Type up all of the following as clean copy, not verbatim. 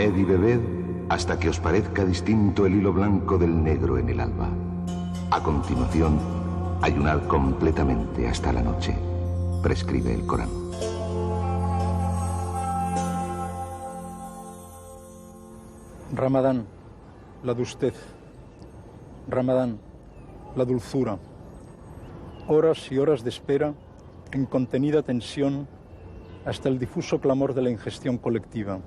Comed y bebed hasta que os parezca distinto el hilo blanco del negro en el alba. A continuación, ayunad completamente hasta la noche, prescribe el Corán. Ramadán, la dustez. Ramadán, la dulzura. Horas y horas de espera en contenida tensión hasta el difuso clamor de la ingestión colectiva.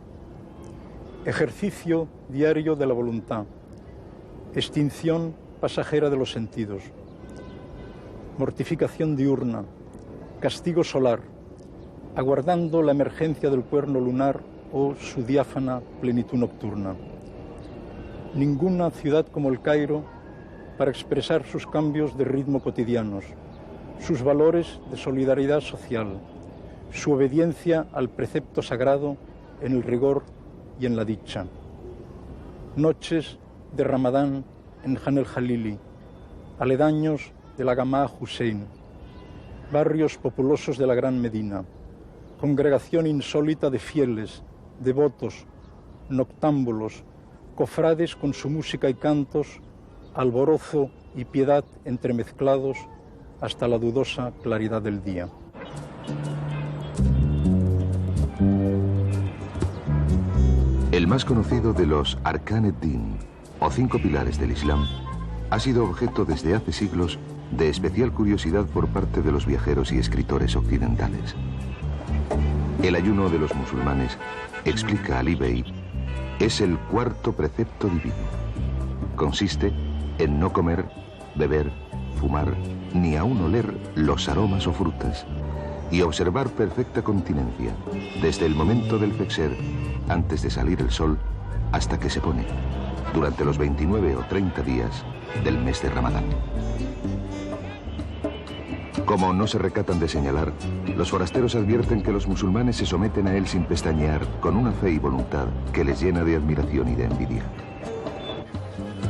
Ejercicio diario de la voluntad. Extinción pasajera de los sentidos. Mortificación diurna. Castigo solar, aguardando la emergencia del cuerno lunar o su diáfana plenitud nocturna. Ninguna ciudad como el Cairo para expresar sus cambios de ritmo cotidianos, sus valores de solidaridad social, su obediencia al precepto sagrado en el rigor y en la dicha. Noches de Ramadán en Han el Jalili, aledaños de la Gamá Hussein, barrios populosos de la Gran Medina, congregación insólita de fieles, devotos, noctámbulos, cofrades con su música y cantos, alborozo y piedad entremezclados hasta la dudosa claridad del día. El más conocido de los Arkan ed-Din, o 5 pilares del Islam, ha sido objeto desde hace siglos de especial curiosidad por parte de los viajeros y escritores occidentales. El ayuno de los musulmanes, explica Ali Bey, es el 4º precepto divino. Consiste en no comer, beber, fumar, ni aun oler los aromas o frutas, y observar perfecta continencia, desde el momento del fexer, antes de salir el sol, hasta que se pone, durante los 29 o 30 días del mes de Ramadán. Como no se recatan de señalar, los forasteros advierten que los musulmanes se someten a él sin pestañear, con una fe y voluntad que les llena de admiración y de envidia.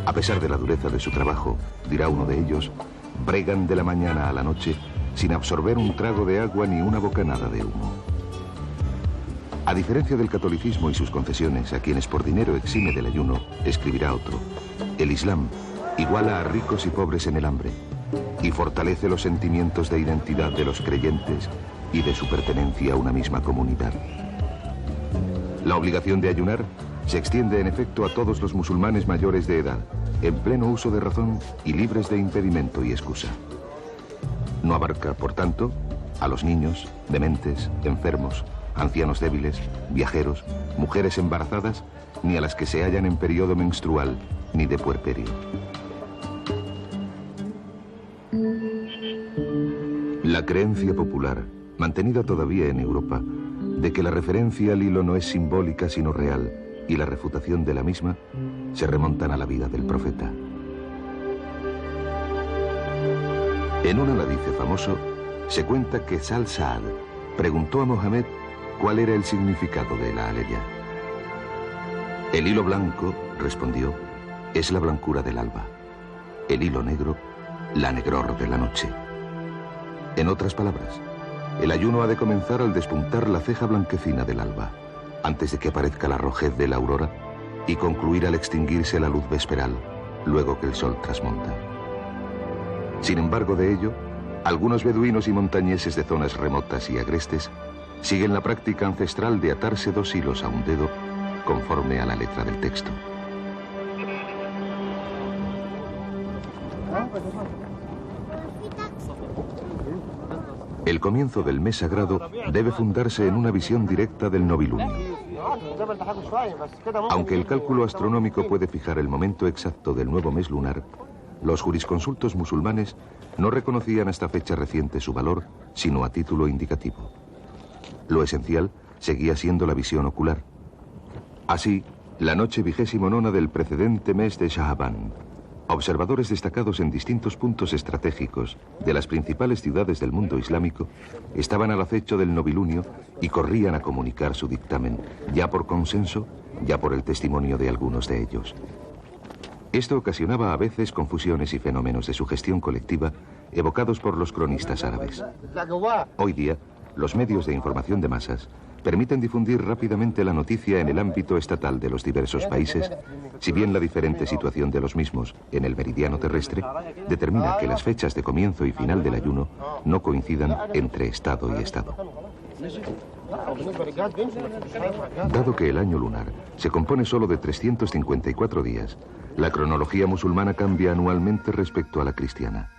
A pesar de la dureza de su trabajo, dirá uno de ellos, bregan de la mañana a la noche sin absorber un trago de agua ni una bocanada de humo. A diferencia del catolicismo y sus confesiones, a quienes por dinero exime del ayuno, escribirá otro, el Islam iguala a ricos y pobres en el hambre y fortalece los sentimientos de identidad de los creyentes y de su pertenencia a una misma comunidad. La obligación de ayunar se extiende en efecto a todos los musulmanes mayores de edad, en pleno uso de razón y libres de impedimento y excusa. No abarca, por tanto, a los niños, dementes, enfermos, ancianos débiles, viajeros, mujeres embarazadas, ni a las que se hallan en periodo menstrual, ni de puerperio. La creencia popular, mantenida todavía en Europa, de que la referencia al hilo no es simbólica sino real, y la refutación de la misma, se remontan a la vida del profeta. En un aladice famoso, se cuenta que Sal Saad preguntó a Mohammed cuál era el significado de la aleya. El hilo blanco, respondió, es la blancura del alba. El hilo negro, la negror de la noche. En otras palabras, el ayuno ha de comenzar al despuntar la ceja blanquecina del alba, antes de que aparezca la rojez de la aurora, y concluir al extinguirse la luz vesperal, luego que el sol trasmonta. Sin embargo de ello, algunos beduinos y montañeses de zonas remotas y agrestes siguen la práctica ancestral de atarse 2 hilos a un dedo conforme a la letra del texto. El comienzo del mes sagrado debe fundarse en una visión directa del novilunio. Aunque el cálculo astronómico puede fijar el momento exacto del nuevo mes lunar, los jurisconsultos musulmanes no reconocían hasta fecha reciente su valor, sino a título indicativo. Lo esencial seguía siendo la visión ocular. Así, la noche 29ª del precedente mes de Sha'ban, observadores destacados en distintos puntos estratégicos de las principales ciudades del mundo islámico estaban al acecho del novilunio y corrían a comunicar su dictamen, ya por consenso, ya por el testimonio de algunos de ellos. Esto ocasionaba a veces confusiones y fenómenos de sugestión colectiva evocados por los cronistas árabes. Hoy día, los medios de información de masas permiten difundir rápidamente la noticia en el ámbito estatal de los diversos países, si bien la diferente situación de los mismos en el meridiano terrestre determina que las fechas de comienzo y final del ayuno no coincidan entre estado y estado. Dado que el año lunar se compone solo de 354 días, la cronología musulmana cambia anualmente respecto a la cristiana.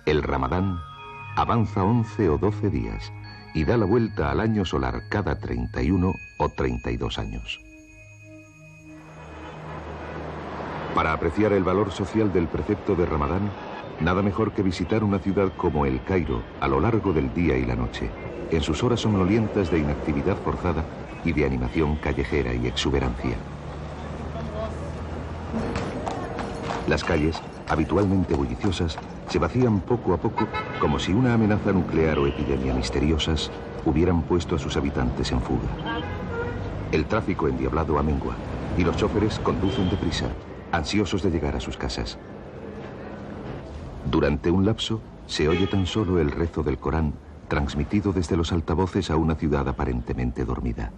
El Ramadán avanza 11 o 12 días y da la vuelta al año solar cada 31 o 32 años. Para apreciar el valor social del precepto de Ramadán, nada mejor que visitar una ciudad como El Cairo a lo largo del día y la noche, en sus horas somnolientas de inactividad forzada y de animación callejera y exuberancia. Las calles, habitualmente bulliciosas, se vacían poco a poco como si una amenaza nuclear o epidemia misteriosas hubieran puesto a sus habitantes en fuga. El tráfico endiablado amengua y los choferes conducen deprisa, ansiosos de llegar a sus casas. Durante un lapso se oye tan solo el rezo del Corán transmitido desde los altavoces a una ciudad aparentemente dormida.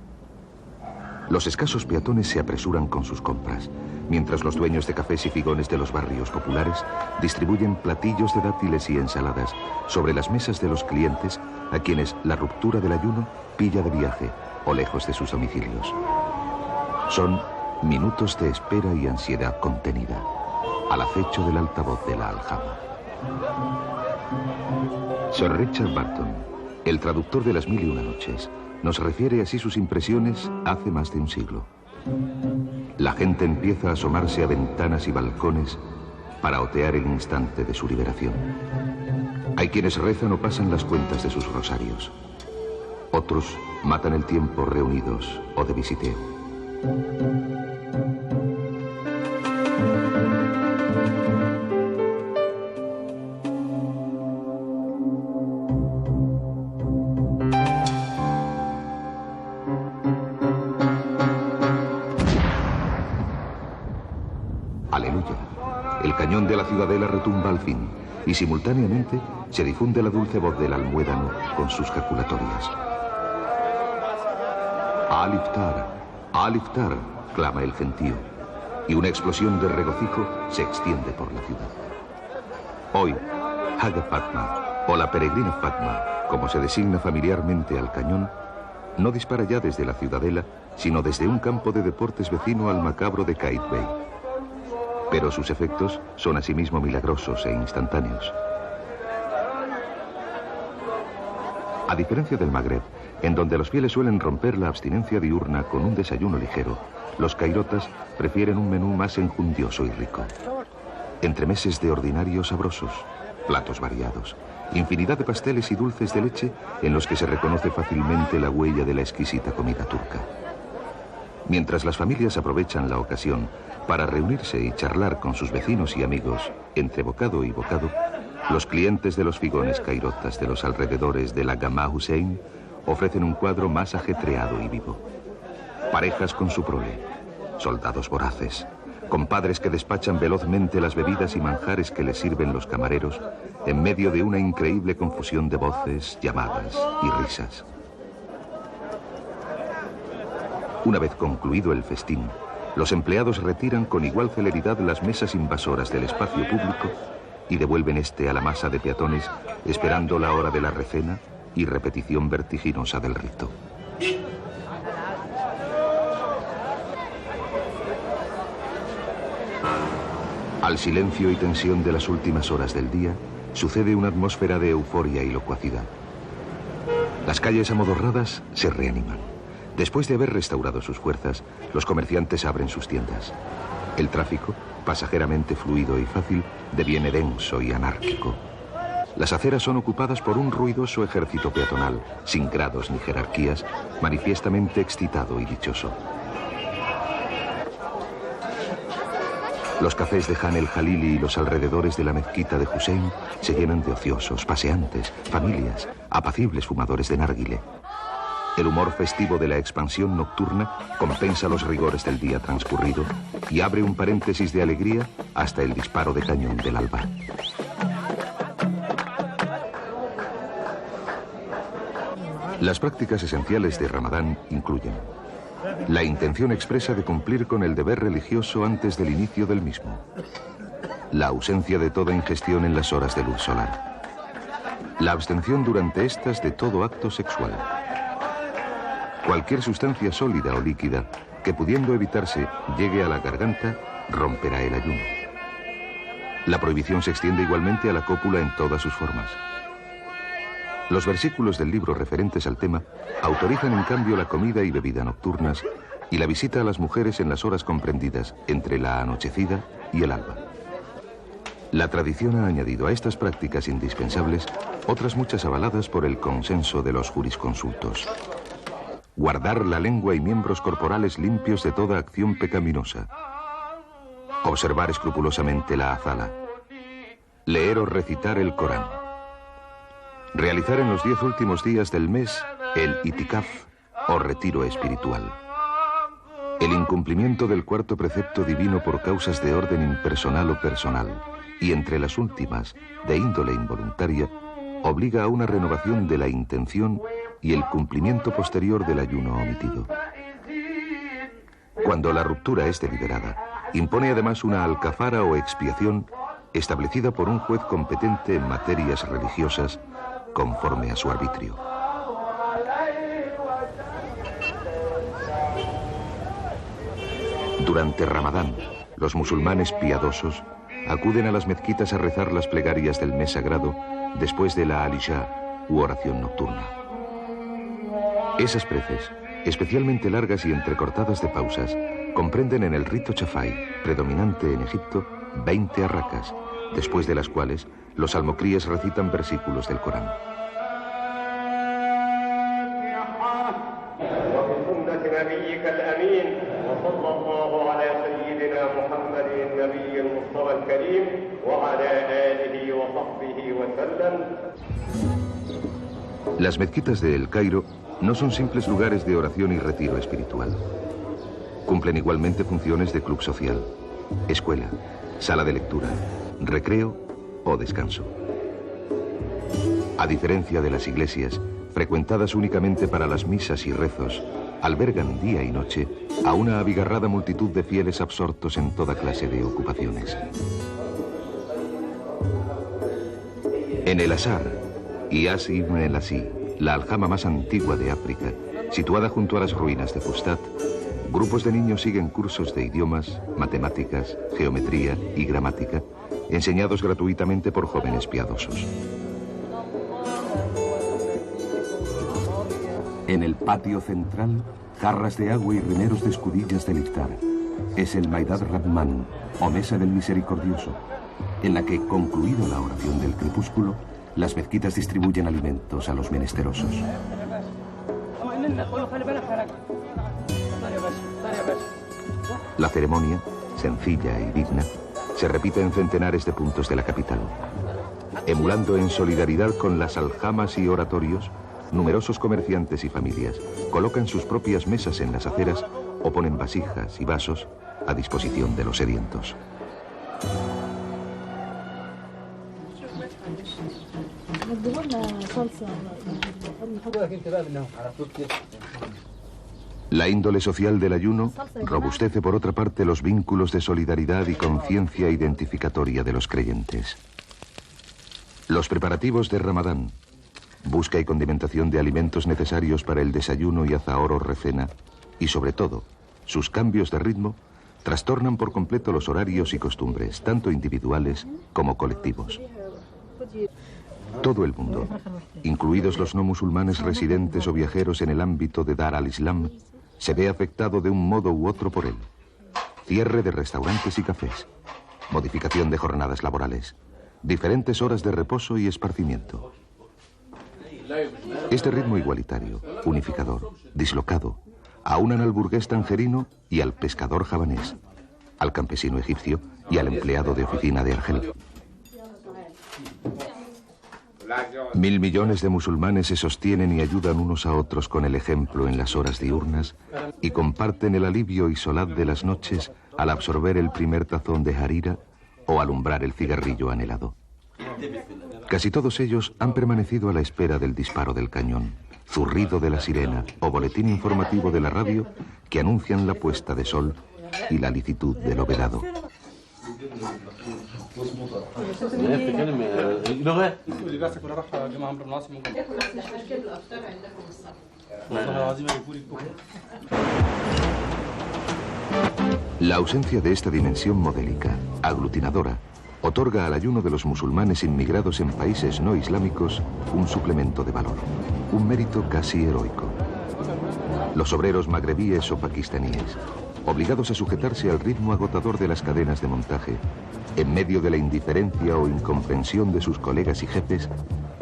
Los escasos peatones se apresuran con sus compras, mientras los dueños de cafés y figones de los barrios populares distribuyen platillos de dátiles y ensaladas sobre las mesas de los clientes a quienes la ruptura del ayuno pilla de viaje o lejos de sus domicilios. Son minutos de espera y ansiedad contenida, al acecho del altavoz de la aljama. Sir Richard Burton, el traductor de Las Mil y Una Noches, nos refiere así sus impresiones hace más de un siglo. La gente empieza a asomarse a ventanas y balcones para otear el instante de su liberación. Hay quienes rezan o pasan las cuentas de sus rosarios. Otros matan el tiempo reunidos o de visiteo. El cañón de la ciudadela retumba al fin y simultáneamente se difunde la dulce voz del almuédano con sus jaculatorias. ¡Al-Iftar! ¡Al-Iftar!, clama el gentío, y una explosión de regocijo se extiende por la ciudad. Hoy, Haga Fatma, o la peregrina Fatma, como se designa familiarmente al cañón, no dispara ya desde la ciudadela, sino desde un campo de deportes vecino al macabro de Kite Bay. Pero sus efectos son asimismo milagrosos e instantáneos. A diferencia del Magreb, en donde los fieles suelen romper la abstinencia diurna con un desayuno ligero, los cairotas prefieren un menú más enjundioso y rico. Entremeses de ordinarios sabrosos, platos variados, infinidad de pasteles y dulces de leche en los que se reconoce fácilmente la huella de la exquisita comida turca. Mientras las familias aprovechan la ocasión para reunirse y charlar con sus vecinos y amigos, entre bocado y bocado, los clientes de los figones cairotas de los alrededores de la Gamma Hussein ofrecen un cuadro más ajetreado y vivo. Parejas con su prole, soldados voraces, compadres que despachan velozmente las bebidas y manjares que les sirven los camareros en medio de una increíble confusión de voces, llamadas y risas. Una vez concluido el festín, los empleados retiran con igual celeridad las mesas invasoras del espacio público y devuelven este a la masa de peatones, esperando la hora de la recena y repetición vertiginosa del rito. Al silencio y tensión de las últimas horas del día, sucede una atmósfera de euforia y locuacidad. Las calles amodorradas se reaniman. Después de haber restaurado sus fuerzas, los comerciantes abren sus tiendas. El tráfico, pasajeramente fluido y fácil, deviene denso y anárquico. Las aceras son ocupadas por un ruidoso ejército peatonal, sin grados ni jerarquías, manifiestamente excitado y dichoso. Los cafés de Han el Jalili y los alrededores de la mezquita de Hussein se llenan de ociosos, paseantes, familias, apacibles fumadores de narguile. El humor festivo de la expansión nocturna compensa los rigores del día transcurrido y abre un paréntesis de alegría hasta el disparo de cañón del alba. Las prácticas esenciales de Ramadán incluyen la intención expresa de cumplir con el deber religioso antes del inicio del mismo, la ausencia de toda ingestión en las horas de luz solar, la abstención durante estas de todo acto sexual, cualquier sustancia sólida o líquida que, pudiendo evitarse, llegue a la garganta, romperá el ayuno. La prohibición se extiende igualmente a la cópula en todas sus formas. Los versículos del libro referentes al tema autorizan en cambio la comida y bebida nocturnas y la visita a las mujeres en las horas comprendidas entre la anochecida y el alba. La tradición ha añadido a estas prácticas indispensables otras muchas avaladas por el consenso de los jurisconsultos. Guardar la lengua y miembros corporales limpios de toda acción pecaminosa. Observar escrupulosamente la azala. Leer o recitar el Corán. Realizar en los 10 últimos días del mes el itikaf o retiro espiritual. El incumplimiento del cuarto precepto divino por causas de orden impersonal o personal, y entre las últimas, de índole involuntaria, obliga a una renovación de la intención y el cumplimiento posterior del ayuno omitido. Cuando la ruptura es deliberada, impone además una alcafara o expiación establecida por un juez competente en materias religiosas conforme a su arbitrio. Durante Ramadán, los musulmanes piadosos acuden a las mezquitas a rezar las plegarias del mes sagrado después de la al-Isha u oración nocturna. Esas preces, especialmente largas y entrecortadas de pausas, comprenden en el rito chafai, predominante en Egipto, 20 arracas, después de las cuales los almocríes recitan versículos del Corán. Las mezquitas de El Cairo no son simples lugares de oración y retiro espiritual. Cumplen igualmente funciones de club social, escuela, sala de lectura, recreo o descanso. A diferencia de las iglesias, frecuentadas únicamente para las misas y rezos, albergan día y noche a una abigarrada multitud de fieles absortos en toda clase de ocupaciones. En el Azhar, Iyas ibn el-Asi, la aljama más antigua de África, situada junto a las ruinas de Fustat, grupos de niños siguen cursos de idiomas, matemáticas, geometría y gramática, enseñados gratuitamente por jóvenes piadosos. En el patio central, jarras de agua y rimeros de escudillas del iftar. Es el Maidad Rahman, o Mesa del Misericordioso, en la que, concluido la oración del crepúsculo, las mezquitas distribuyen alimentos a los menesterosos. La ceremonia, sencilla y digna, se repite en centenares de puntos de la capital. Emulando en solidaridad con las aljamas y oratorios, numerosos comerciantes y familias colocan sus propias mesas en las aceras o ponen vasijas y vasos a disposición de los sedientos. La índole social del ayuno robustece por otra parte los vínculos de solidaridad y conciencia identificatoria de los creyentes. Los preparativos de Ramadán, busca y condimentación de alimentos necesarios para el desayuno y azahar o recena, y sobre todo, sus cambios de ritmo, trastornan por completo los horarios y costumbres, tanto individuales como colectivos. Todo el mundo, incluidos los no musulmanes residentes o viajeros en el ámbito de Dar al-Islam, se ve afectado de un modo u otro por él. Cierre de restaurantes y cafés, modificación de jornadas laborales, diferentes horas de reposo y esparcimiento. Este ritmo igualitario, unificador, dislocado, aunan al burgués tangerino y al pescador javanés, al campesino egipcio y al empleado de oficina de Argel. 1.000 millones de musulmanes se sostienen y ayudan unos a otros con el ejemplo en las horas diurnas y comparten el alivio y solaz de las noches al absorber el primer tazón de harira o alumbrar el cigarrillo anhelado. Casi todos ellos han permanecido a la espera del disparo del cañón, zurrido de la sirena o boletín informativo de la radio que anuncian la puesta de sol y la licitud de lo vedado. La ausencia de esta dimensión modélica, aglutinadora, otorga al ayuno de los musulmanes inmigrados en países no islámicos un suplemento de valor, un mérito casi heroico. Los obreros magrebíes o pakistaníes, obligados a sujetarse al ritmo agotador de las cadenas de montaje, en medio de la indiferencia o incomprensión de sus colegas y jefes,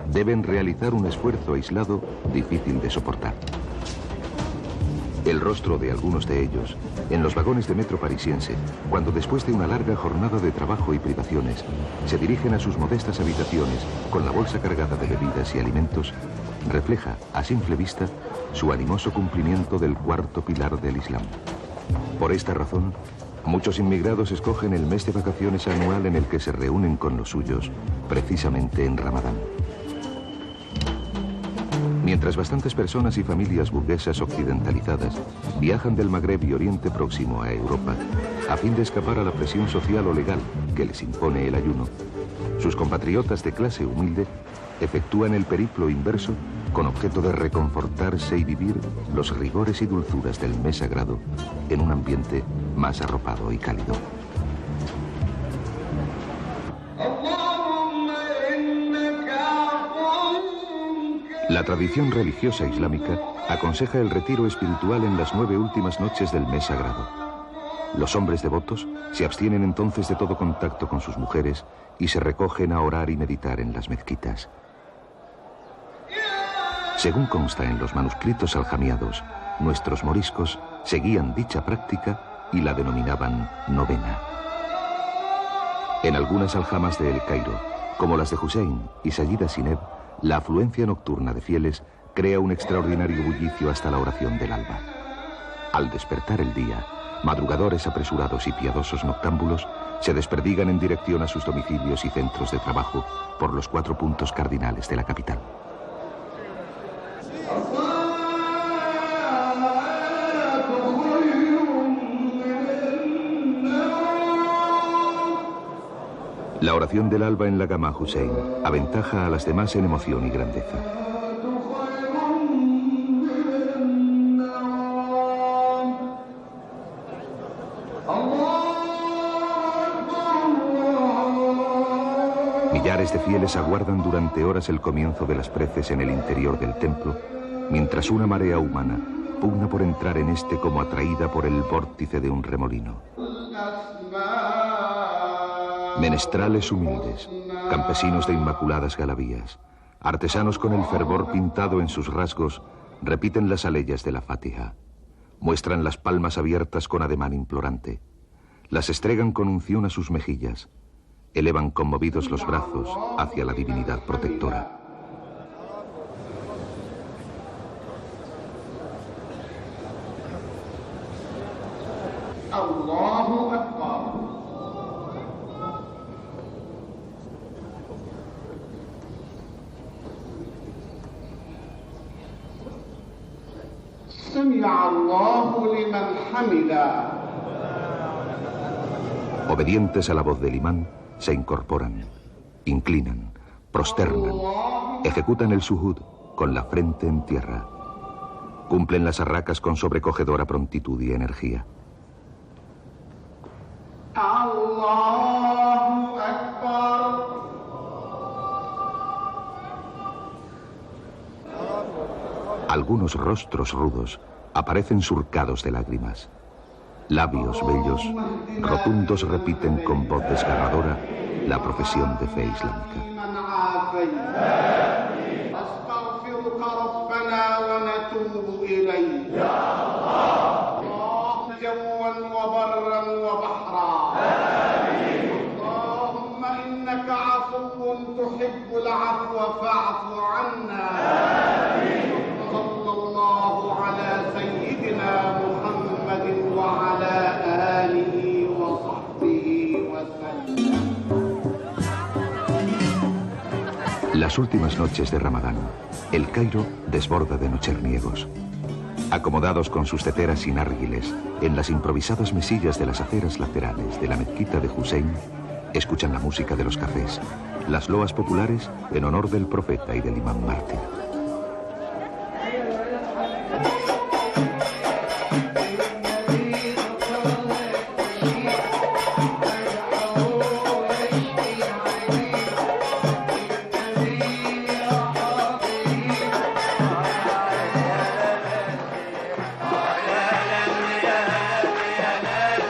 deben realizar un esfuerzo aislado difícil de soportar. El rostro de algunos de ellos, en los vagones de metro parisiense, cuando después de una larga jornada de trabajo y privaciones, se dirigen a sus modestas habitaciones con la bolsa cargada de bebidas y alimentos, refleja, a simple vista, su animoso cumplimiento del cuarto pilar del Islam. Por esta razón, muchos inmigrados escogen el mes de vacaciones anual en el que se reúnen con los suyos, precisamente en Ramadán. Mientras bastantes personas y familias burguesas occidentalizadas viajan del Magreb y Oriente Próximo a Europa a fin de escapar a la presión social o legal que les impone el ayuno, sus compatriotas de clase humilde efectúan el periplo inverso con objeto de reconfortarse y vivir los rigores y dulzuras del mes sagrado en un ambiente más arropado y cálido. La tradición religiosa islámica aconseja el retiro espiritual en las 9 últimas noches del mes sagrado. Los hombres devotos se abstienen entonces de todo contacto con sus mujeres y se recogen a orar y meditar en las mezquitas. Según consta en los manuscritos aljamiados, nuestros moriscos seguían dicha práctica y la denominaban novena. En algunas aljamas de El Cairo, como las de Hussein y Sayyida Sineb, la afluencia nocturna de fieles crea un extraordinario bullicio hasta la oración del alba. Al despertar el día, madrugadores apresurados y piadosos noctámbulos se desperdigan en dirección a sus domicilios y centros de trabajo por los 4 puntos cardinales de la capital. La oración del alba en la Gama Hussein aventaja a las demás en emoción y grandeza. Millares de fieles aguardan durante horas el comienzo de las preces en el interior del templo, mientras una marea humana pugna por entrar en este como atraída por el vórtice de un remolino. Menestrales humildes, campesinos de inmaculadas galavías, artesanos con el fervor pintado en sus rasgos, repiten las aleyas de la Fátiha. Muestran las palmas abiertas con ademán implorante. Las estregan con unción a sus mejillas. Elevan conmovidos los brazos hacia la divinidad protectora. Allahu Akbar. Obedientes a la voz del imán, se incorporan, inclinan, prosternan, ejecutan el suhud con la frente en tierra. Cumplen las arracas con sobrecogedora prontitud y energía. Allahu Akbar. Algunos rostros rudos aparecen surcados de lágrimas. Labios bellos, rotundos repiten con voz desgarradora la profesión de fe islámica. Las últimas noches de Ramadán, el Cairo desborda de nocherniegos. Acomodados con sus teteras sin árgiles, en las improvisadas mesillas de las aceras laterales de la mezquita de Hussein, escuchan la música de los cafés, las loas populares en honor del profeta y del imán mártir.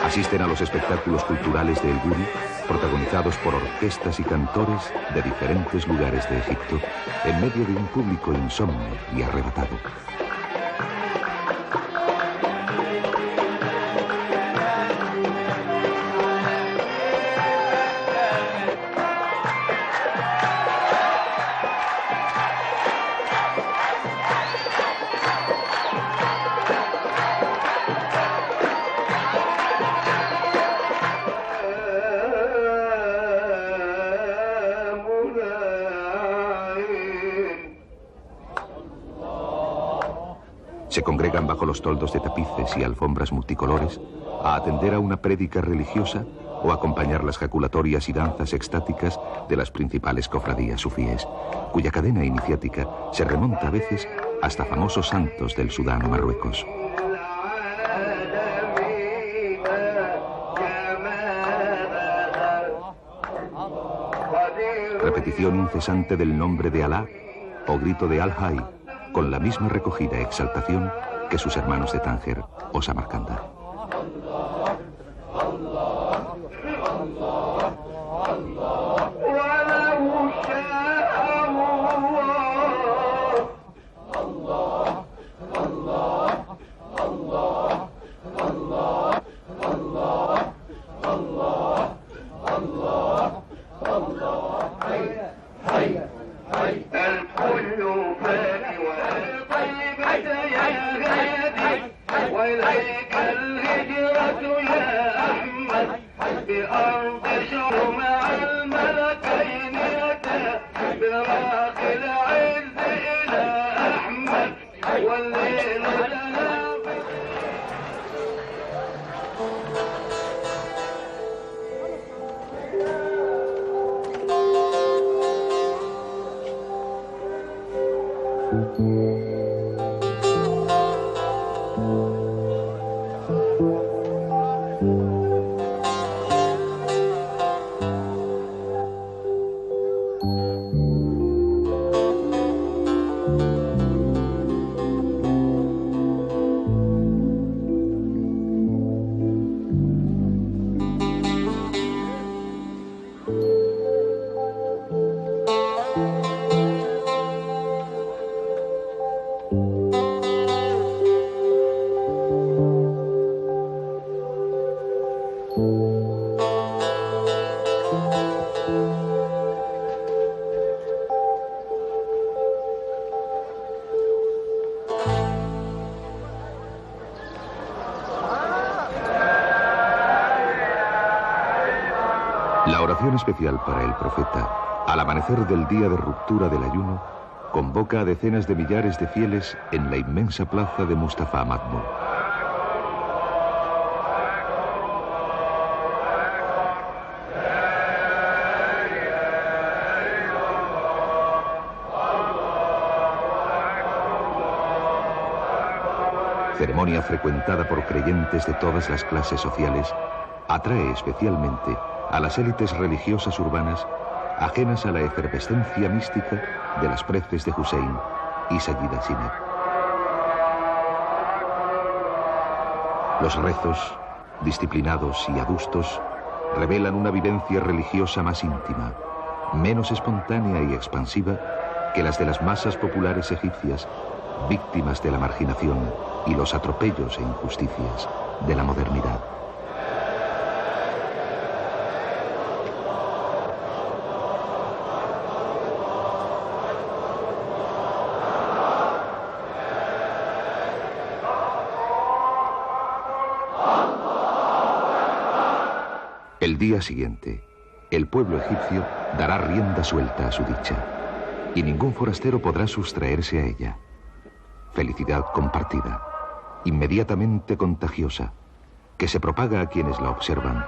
Asisten a los espectáculos culturales de El Guri, protagonizados por orquestas y cantores de diferentes lugares de Egipto, en medio de un público insomne y arrebatado. Se congregan bajo los toldos de tapices y alfombras multicolores a atender a una prédica religiosa o acompañar las jaculatorias y danzas extáticas de las principales cofradías sufíes, cuya cadena iniciática se remonta a veces hasta famosos santos del Sudán o Marruecos. Repetición incesante del nombre de Alá o grito de Al-Hay, con la misma recogida exaltación que sus hermanos de Tánger o Samarcanda. La oración especial para el profeta, al amanecer del día de ruptura del ayuno, convoca a decenas de millares de fieles en la inmensa plaza de Mustafa Mahmud. Ceremonia frecuentada por creyentes de todas las clases sociales, atrae especialmente a las élites religiosas urbanas ajenas a la efervescencia mística de las preces de Hussein y Sayyida Zineb. Los rezos, disciplinados y adustos, revelan una vivencia religiosa más íntima, menos espontánea y expansiva que las de las masas populares egipcias, víctimas de la marginación y los atropellos e injusticias de la modernidad. El día siguiente, el pueblo egipcio dará rienda suelta a su dicha. y ningún forastero podrá sustraerse a ella. Felicidad compartida, inmediatamente contagiosa, que se propaga a quienes la observan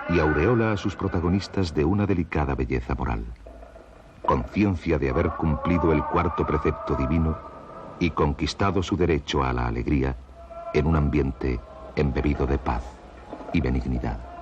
y aureola a sus protagonistas de una delicada belleza moral. Conciencia de haber cumplido el cuarto precepto divino y conquistado su derecho a la alegría en un ambiente embebido de paz y benignidad.